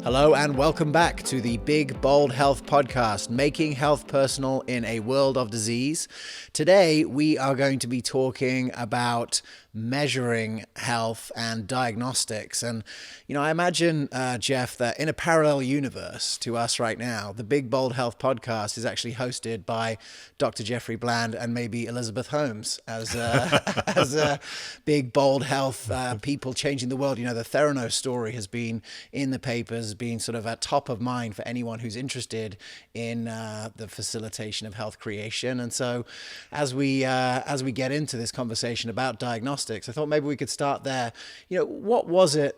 Hello and welcome back to the Big Bold Health Podcast, making health personal in a world of disease. Today we are going to be talking about measuring health and diagnostics. And, I imagine, Jeff, that in a parallel universe to us right now, the Big Bold Health Podcast is actually hosted by Dr. Jeffrey Bland and maybe Elizabeth Holmes as Big Bold Health people changing the world. The Theranos story has been in the papers, being sort of at top of mind for anyone who's interested in the facilitation of health creation. And so as we get into this conversation about diagnostics, I thought maybe we could start there. What was it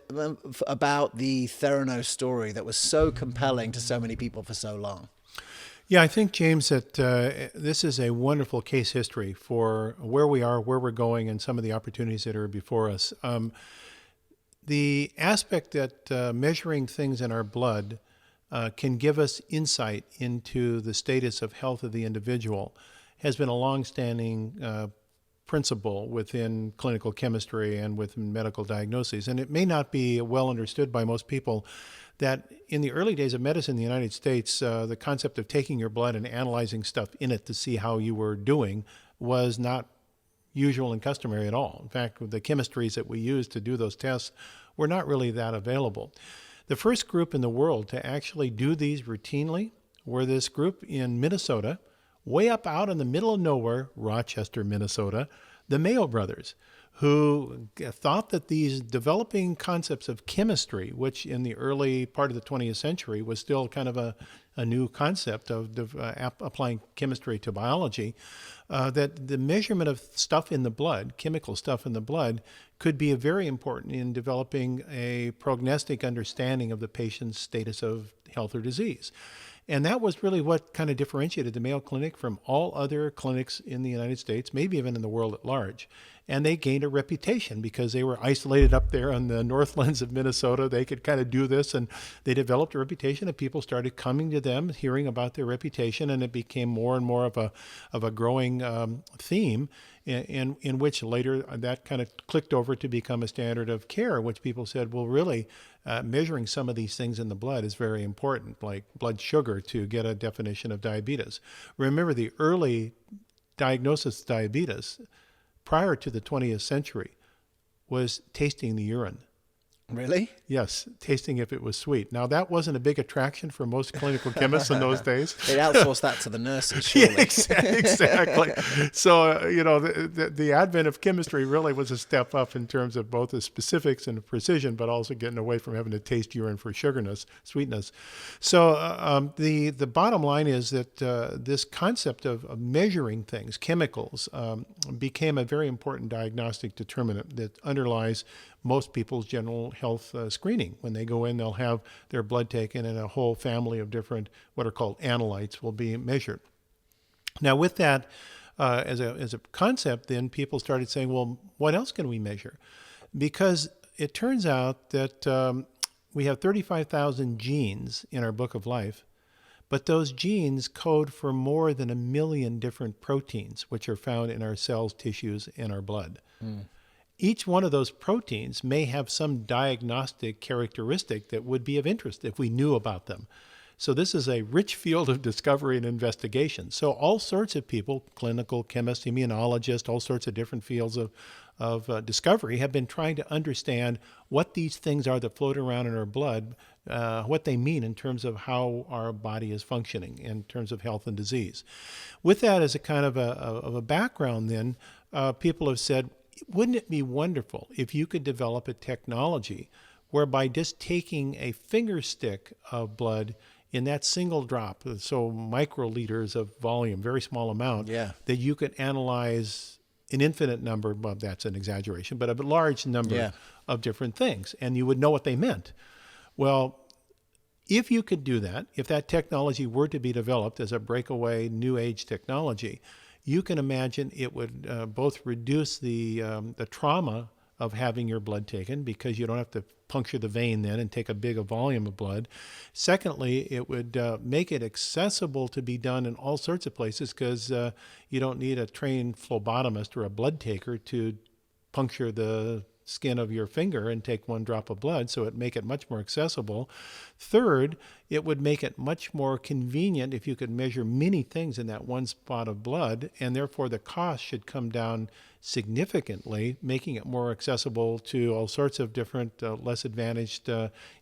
about the Theranos story that was so compelling to so many people for so long? Yeah, I think, James, that this is a wonderful case history for where we are, where we're going, and some of the opportunities that are before us. The aspect that measuring things in our blood can give us insight into the status of health of the individual has been a longstanding principle within clinical chemistry and within medical diagnoses. And it may not be well understood by most people that in the early days of medicine in the United States, the concept of taking your blood and analyzing stuff in it to see how you were doing was not usual and customary at all. In fact, the chemistries that we used to do those tests were not really that available. The first group in the world to actually do these routinely were this group in Minnesota, way up out in the middle of nowhere, Rochester, Minnesota, the Mayo brothers, who thought that these developing concepts of chemistry, which in the early part of the 20th century was still kind of a new concept of applying chemistry to biology, that the measurement of stuff in the blood, chemical stuff in the blood, could be very important in developing a prognostic understanding of the patient's status of health or disease. And that was really what kind of differentiated the Mayo Clinic from all other clinics in the United States, maybe even in the world at large. And they gained a reputation because they were isolated up there on the northlands of Minnesota. They could kind of do this, and they developed a reputation, and people started coming to them, hearing about their reputation, and it became more and more of a growing theme in which later that kind of clicked over to become a standard of care, which people said, well, really, measuring some of these things in the blood is very important, like blood sugar, to get a definition of diabetes. Remember, the early diagnosis of diabetes prior to the 20th century was tasting the urine. Really? Yes, tasting if it was sweet. Now, that wasn't a big attraction for most clinical chemists in those days. They'd outsource that to the nurses, surely. Yeah, exactly. So, the advent of chemistry really was a step up in terms of both the specifics and the precision, but also getting away from having to taste urine for sweetness. So the bottom line is that this concept of measuring things, chemicals, became a very important diagnostic determinant that underlies most people's general health screening. When they go in, they'll have their blood taken, and a whole family of different what are called analytes will be measured. Now, with that as a concept, then people started saying, well, what else can we measure? Because it turns out that we have 35,000 genes in our book of life, but those genes code for more than 1 million different proteins, which are found in our cells, tissues, and our blood. Each one of those proteins may have some diagnostic characteristic that would be of interest if we knew about them. So this is a rich field of discovery and investigation. So all sorts of people, clinical chemists, immunologists, all sorts of different fields of discovery have been trying to understand what these things are that float around in our blood, what they mean in terms of how our body is functioning in terms of health and disease. With that as a kind of a background then, people have said, wouldn't it be wonderful if you could develop a technology whereby just taking a finger stick of blood in that single drop, so microliters of volume, very small amount, that you could analyze an infinite number, well, that's an exaggeration, but a large number of different things, and you would know what they meant. Well, if you could do that, if that technology were to be developed as a breakaway new age technology, you can imagine it would both reduce the trauma of having your blood taken, because you don't have to puncture the vein then and take a big volume of blood. Secondly, it would make it accessible to be done in all sorts of places, because you don't need a trained phlebotomist or a blood taker to puncture the skin of your finger and take one drop of blood, so it make it much more accessible. Third, it would make it much more convenient if you could measure many things in that one spot of blood, and therefore the cost should come down significantly, making it more accessible to all sorts of different less advantaged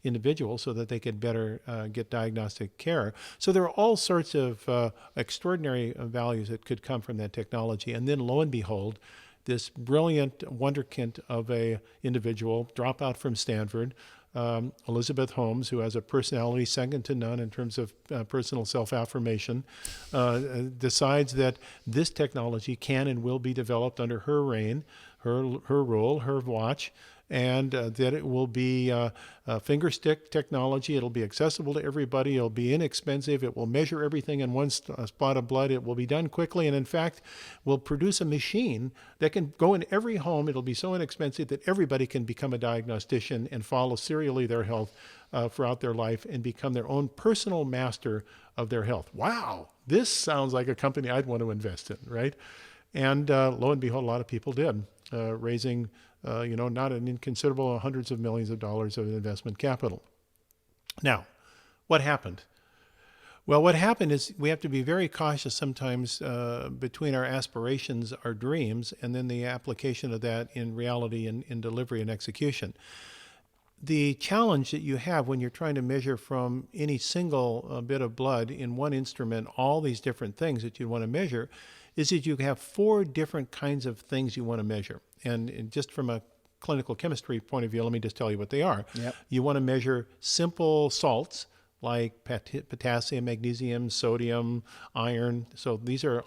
individuals so that they could better get diagnostic care. So there are all sorts of extraordinary values that could come from that technology. And then lo and behold, this brilliant wonderkind of a individual, dropout from Stanford, Elizabeth Holmes, who has a personality second to none in terms of personal self-affirmation, decides that this technology can and will be developed under her reign, her rule, her watch, and that it will be finger stick technology. It'll be accessible to everybody. It'll be inexpensive. It will measure everything in one spot of blood. It will be done quickly, and in fact, will produce a machine that can go in every home. It'll be so inexpensive that everybody can become a diagnostician and follow serially their health throughout their life and become their own personal master of their health. Wow, this sounds like a company I'd want to invest in, right? And lo and behold, a lot of people did, raising not an inconsiderable hundreds of millions of dollars of investment capital. Now, what happened? Well, what happened is we have to be very cautious sometimes between our aspirations, our dreams, and then the application of that in reality and in delivery and execution. The challenge that you have when you're trying to measure from any single bit of blood in one instrument all these different things that you want to measure is that you have 4 different kinds of things you want to measure. And just from a clinical chemistry point of view, let me just tell you what they are. Yep. You want to measure simple salts like potassium, magnesium, sodium, iron. So these are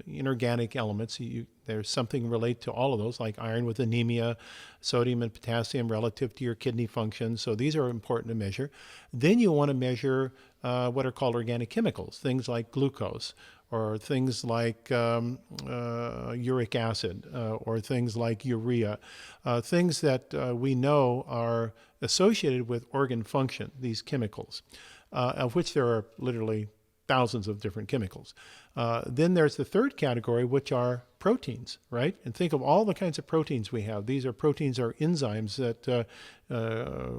inorganic elements. There's something related to all of those, like iron with anemia, sodium and potassium relative to your kidney function. So these are important to measure. Then you want to measure what are called organic chemicals, things like glucose, or things like uric acid, or things like urea, things that we know are associated with organ function, these chemicals, of which there are literally thousands of different chemicals. Then there's the third category, which are proteins, right? And think of all the kinds of proteins we have. These are proteins or enzymes that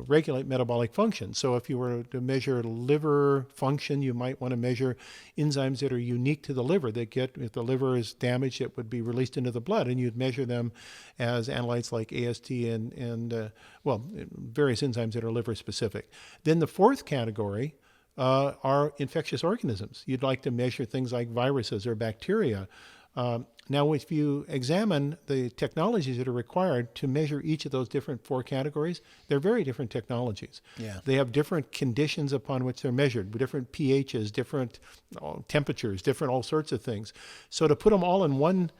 regulate metabolic function. So if you were to measure liver function, you might want to measure enzymes that are unique to the liver that if the liver is damaged, it would be released into the blood, and you'd measure them as analytes like AST and various enzymes that are liver specific. Then the fourth category are infectious organisms. You'd like to measure things like viruses or bacteria. Now, if you examine the technologies that are required to measure each of those different 4 categories, they're very different technologies. Yeah. They have different conditions upon which they're measured, different pHs, different temperatures, different all sorts of things. So to put them all in one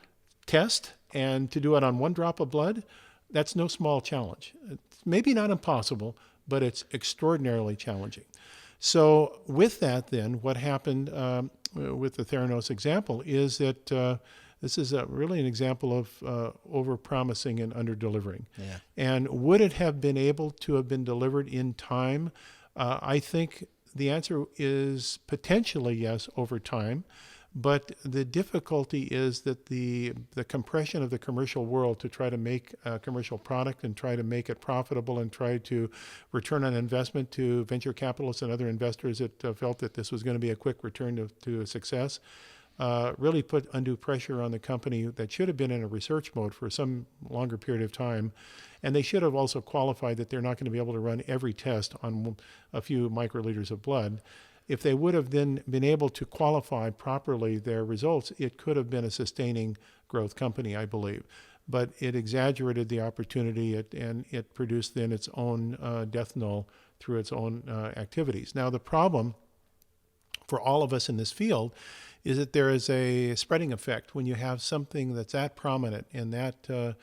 test and to do it on one drop of blood, that's no small challenge. It's maybe not impossible, but it's extraordinarily challenging. So with that, then, what happened with the Theranos example is that this is really an example of over-promising and under-delivering. Yeah. And would it have been able to have been delivered in time? I think the answer is potentially yes over time. But the difficulty is that the compression of the commercial world to try to make a commercial product and try to make it profitable and try to return on investment to venture capitalists and other investors that felt that this was going to be a quick return to success really put undue pressure on the company that should have been in a research mode for some longer period of time. And they should have also qualified that they're not going to be able to run every test on a few microliters of blood. If they would have then been able to qualify properly their results, it could have been a sustaining growth company, I believe. But it exaggerated the opportunity and it produced then its own death knell through its own activities. Now, the problem for all of us in this field is that there is a spreading effect when you have something that's that prominent and that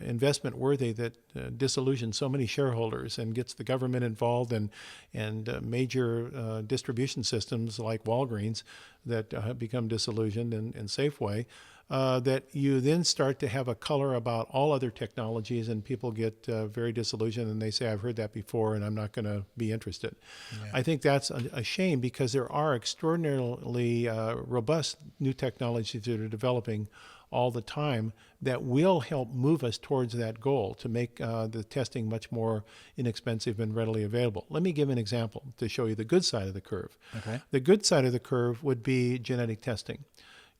investment worthy that disillusions so many shareholders and gets the government involved and major distribution systems like Walgreens that have become disillusioned and Safeway, that you then start to have a color about all other technologies and people get very disillusioned and they say, I've heard that before and I'm not going to be interested. Yeah. I think that's a shame because there are extraordinarily robust new technologies that are developing all the time that will help move us towards that goal to make the testing much more inexpensive and readily available. Let me give an example to show you the good side of the curve. Okay. The good side of the curve would be genetic testing.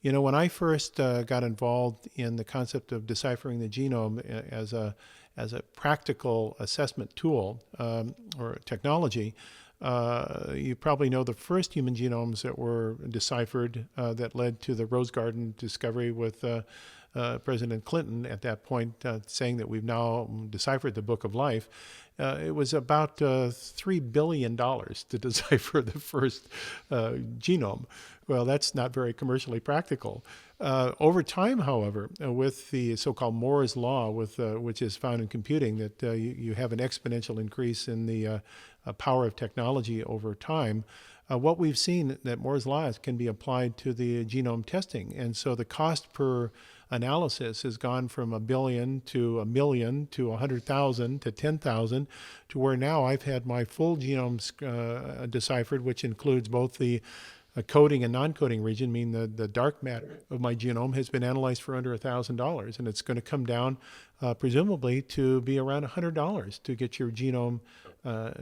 You know, when I first got involved in the concept of deciphering the genome as a practical assessment tool or technology, you probably know the first human genomes that were deciphered that led to the Rose Garden discovery with President Clinton at that point saying that we've now deciphered the Book of Life. It was about $3 billion to decipher the first genome. Well, that's not very commercially practical. Over time, however, with the so-called Moore's law, which is found in computing, that you have an exponential increase in the power of technology over time, what we've seen that Moore's law can be applied to the genome testing. And so the cost per analysis has gone from $1 billion to $1 million to 100,000 to 10,000 to where now I've had my full genomes deciphered, which includes both the coding and non-coding region, meaning the dark matter of my genome has been analyzed for under $1,000, and it's going to come down presumably to be around $100 to get your genome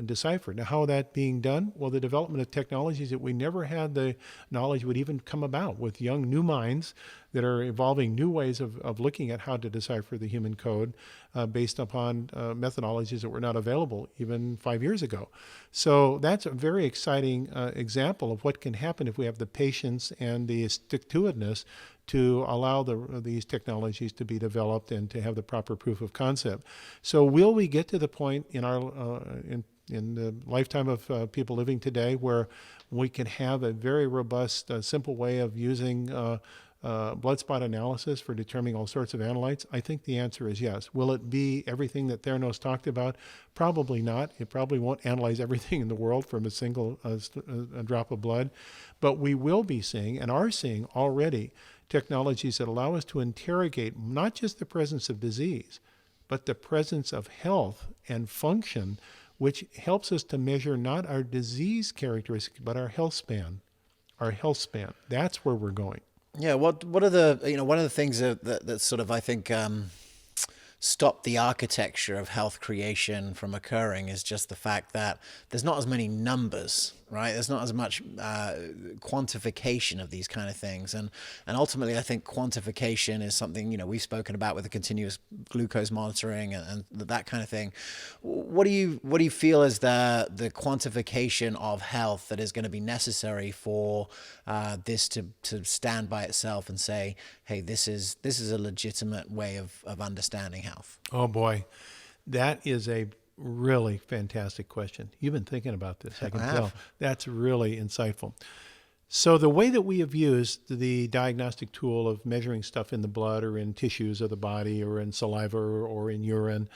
deciphered. Now, how is that being done? Well, the development of technologies that we never had the knowledge would even come about, with young new minds that are evolving new ways of looking at how to decipher the human code based upon methodologies that were not available even 5 years ago. So that's a very exciting example of what can happen if we have the patience and the stick-to-itiveness to allow these technologies to be developed and to have the proper proof of concept. So will we get to the point in our in the lifetime of people living today where we can have a very robust, simple way of using blood spot analysis for determining all sorts of analytes? I think the answer is yes. Will it be everything that Theranos talked about? Probably not. It probably won't analyze everything in the world from a single drop of blood. But we will be seeing, and are seeing already, technologies that allow us to interrogate not just the presence of disease, but the presence of health and function, which helps us to measure not our disease characteristics, but our health span. Our health span. That's where we're going. Yeah. What are the, one of the things that sort of, I think, stop the architecture of health creation from occurring is just the fact that there's not as many numbers, right? There's not as much quantification of these kind of things. And ultimately, I think quantification is something, we've spoken about with the continuous glucose monitoring and that kind of thing. What do you feel is the quantification of health that is going to be necessary for this to stand by itself and say, hey, this is a legitimate way of understanding health? Oh boy, that is a really fantastic question. You've been thinking about this, I can tell. That's really insightful. So the way that we have used the diagnostic tool of measuring stuff in the blood or in tissues of the body or in saliva or in urine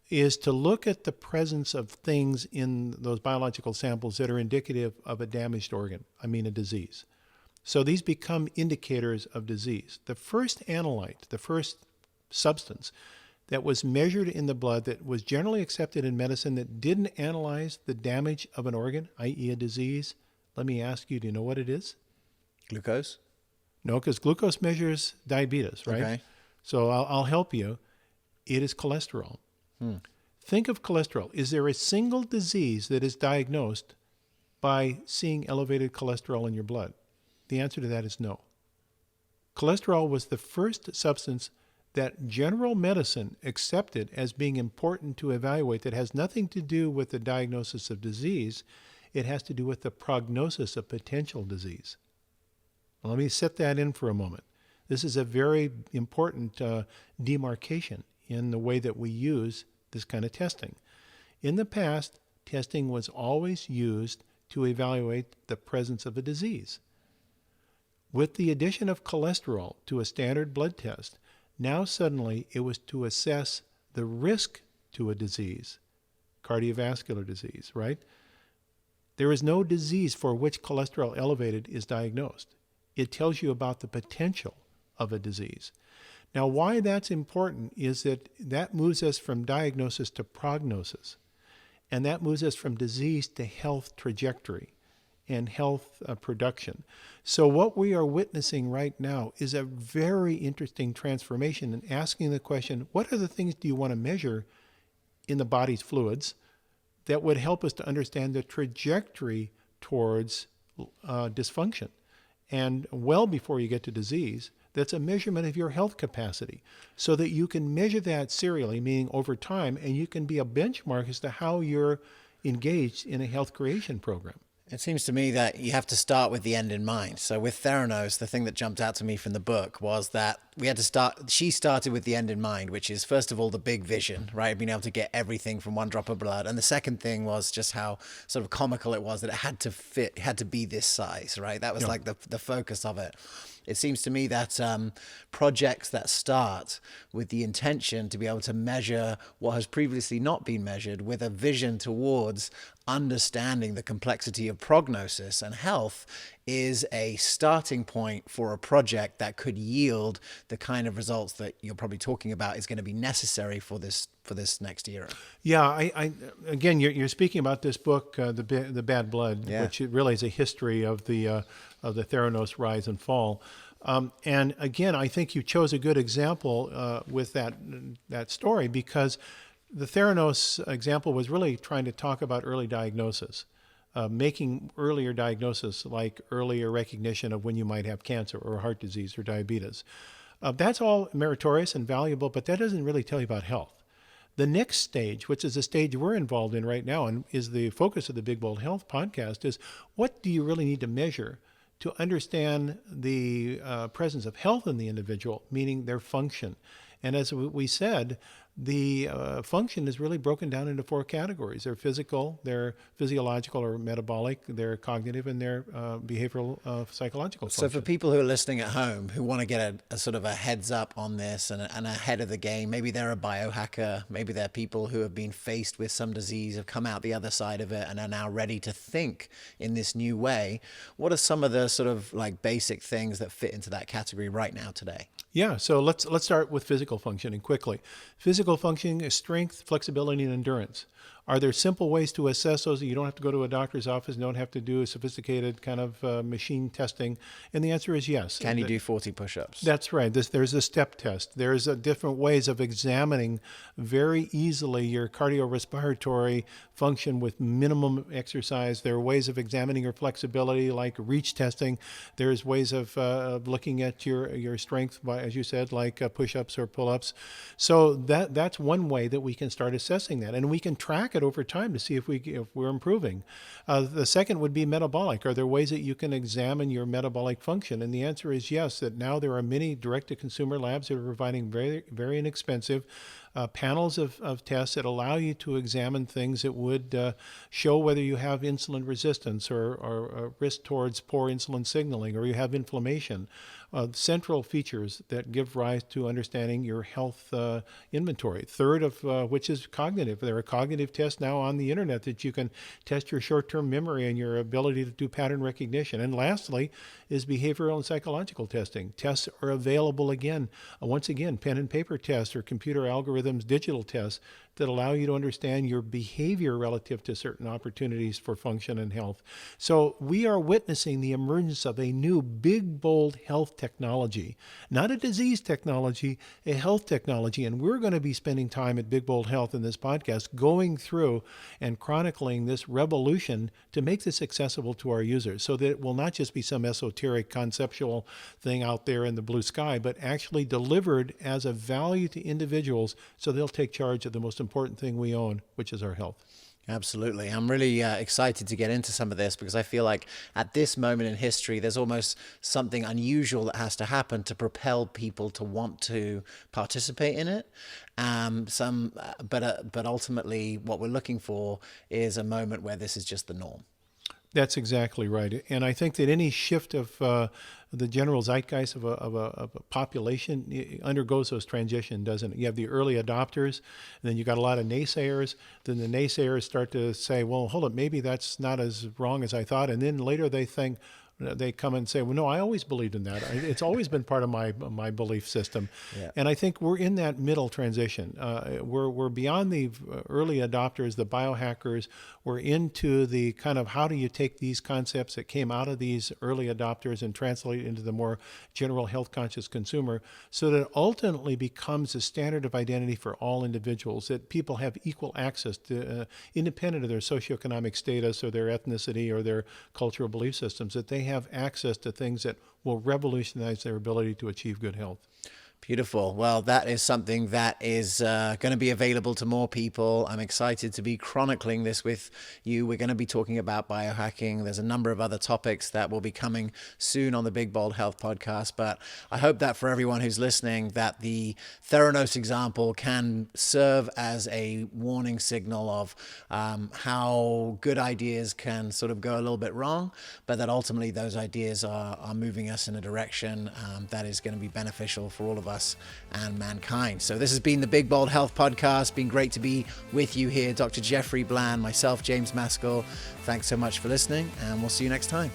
is to look at the presence of things in those biological samples that are indicative of a damaged organ, a disease. So these become indicators of disease. The first analyte, the first substance that was measured in the blood that was generally accepted in medicine that didn't analyze the damage of an organ, i.e. a disease, let me ask you, do you know what it is? Glucose? No, because glucose measures diabetes, right? Okay. So I'll help you. It is cholesterol. Think of cholesterol. Is there a single disease that is diagnosed by seeing elevated cholesterol in your blood? The answer to that is no. Cholesterol was the first substance that general medicine accepted as being important to evaluate that has nothing to do with the diagnosis of disease. It has to do with the prognosis of potential disease. Well, let me set that in for a moment. This is a very important demarcation in the way that we use this kind of testing. In the past, testing was always used to evaluate the presence of a disease. With the addition of cholesterol to a standard blood test, now suddenly it was to assess the risk to a disease, cardiovascular disease, right? There is no disease for which cholesterol elevated is diagnosed. It tells you about the potential of a disease. Now, why that's important is that moves us from diagnosis to prognosis, and that moves us from disease to health trajectory. and health production. So what we are witnessing right now is a very interesting transformation in asking the question, what are the things do you want to measure in the body's fluids that would help us to understand the trajectory towards dysfunction? And well before you get to disease, that's a measurement of your health capacity so that you can measure that serially, meaning over time, and you can be a benchmark as to how you're engaged in a health creation program. It seems to me that you have to start with the end in mind. So with Theranos, the thing that jumped out to me from the book was that she started with the end in mind, which is, first of all, the big vision, right? Being able to get everything from one drop of blood. And the second thing was just how sort of comical it was that it had to fit, it had to be this size, right? That was like the focus of it. It seems to me that projects that start with the intention to be able to measure what has previously not been measured with a vision towards understanding the complexity of prognosis and health is a starting point for a project that could yield the kind of results that you're probably talking about is going to be necessary for this next era. Yeah, I again, you're speaking about this book, the Bad Blood, which really is a history of the Theranos rise and fall. And again, I think you chose a good example with that story, because the Theranos example was really trying to talk about early diagnosis, making earlier diagnosis, like earlier recognition of when you might have cancer or heart disease or diabetes. That's all meritorious and valuable, but that doesn't really tell you about health. The next stage, which is the stage we're involved in right now and is the focus of the Big Bold Health podcast, is what do you really need to measure to understand the presence of health in the individual, meaning their function. And as we said, the function is really broken down into 4 categories. They're physical, they're physiological or metabolic, they're cognitive, and they're behavioral psychological function. So for people who are listening at home who want to get a sort of a heads up on this and ahead of the game, maybe they're a biohacker, maybe they're people who have been faced with some disease, have come out the other side of it and are now ready to think in this new way. What are some of the sort of like basic things that fit into that category right now today? Yeah, so let's start with physical functioning quickly. Physical functioning is strength, flexibility, and endurance. Are there simple ways to assess those that you don't have to go to a doctor's office, you don't have to do a sophisticated kind of machine testing? And the answer is yes. Can you do 40 push-ups? That's right. There's a step test. There's different ways of examining very easily your cardiorespiratory function with minimum exercise. There are ways of examining your flexibility, like reach testing. There's ways of looking at your strength, by, as you said, like push-ups or pull-ups. So that's one way that we can start assessing that, and we can track it over time to see if we're improving. The second would be metabolic. Are there ways that you can examine your metabolic function? And the answer is yes, that now there are many direct-to-consumer labs that are providing very, very inexpensive panels of tests that allow you to examine things that would show whether you have insulin resistance or risk towards poor insulin signaling, or you have inflammation. Central features that give rise to understanding your health inventory. Third of which is cognitive. There are cognitive tests now on the internet that you can test your short-term memory and your ability to do pattern recognition. And lastly is behavioral and psychological testing. Tests are available once again, pen and paper tests or computer algorithms, digital tests that allow you to understand your behavior relative to certain opportunities for function and health. So we are witnessing the emergence of a new big, bold health technology, not a disease technology, a health technology. And we're going to be spending time at Big Bold Health in this podcast going through and chronicling this revolution to make this accessible to our users so that it will not just be some esoteric conceptual thing out there in the blue sky, but actually delivered as a value to individuals so they'll take charge of the most important thing we own, which is our health. Absolutely. I'm really excited to get into some of this because I feel like at this moment in history, there's almost something unusual that has to happen to propel people to want to participate in it. But ultimately, what we're looking for is a moment where this is just the norm. That's exactly right. And I think that any shift of the general zeitgeist of a population undergoes those transitions, doesn't it? You have the early adopters, and then you got a lot of naysayers. Then the naysayers start to say, well, hold up, maybe that's not as wrong as I thought. And then later they think, they come and say, well, no, I always believed in that. It's always been part of my belief system. Yeah. And I think we're in that middle transition. We're beyond the early adopters, the biohackers. We're into the kind of how do you take these concepts that came out of these early adopters and translate it into the more general health conscious consumer, so that it ultimately becomes a standard of identity for all individuals, that people have equal access to, independent of their socioeconomic status or their ethnicity or their cultural belief systems, that they have access to things that will revolutionize their ability to achieve good health. Beautiful. Well, that is something that is going to be available to more people. I'm excited to be chronicling this with you. We're going to be talking about biohacking. There's a number of other topics that will be coming soon on the Big Bold Health podcast. But I hope that for everyone who's listening, that the Theranos example can serve as a warning signal of how good ideas can sort of go a little bit wrong, but that ultimately those ideas are moving us in a direction that is going to be beneficial for all of us and mankind. So this has been the Big Bold Health podcast. Been great to be with you here, Dr. Jeffrey Bland, myself, James Maskell. Thanks so much for listening, and we'll see you next time.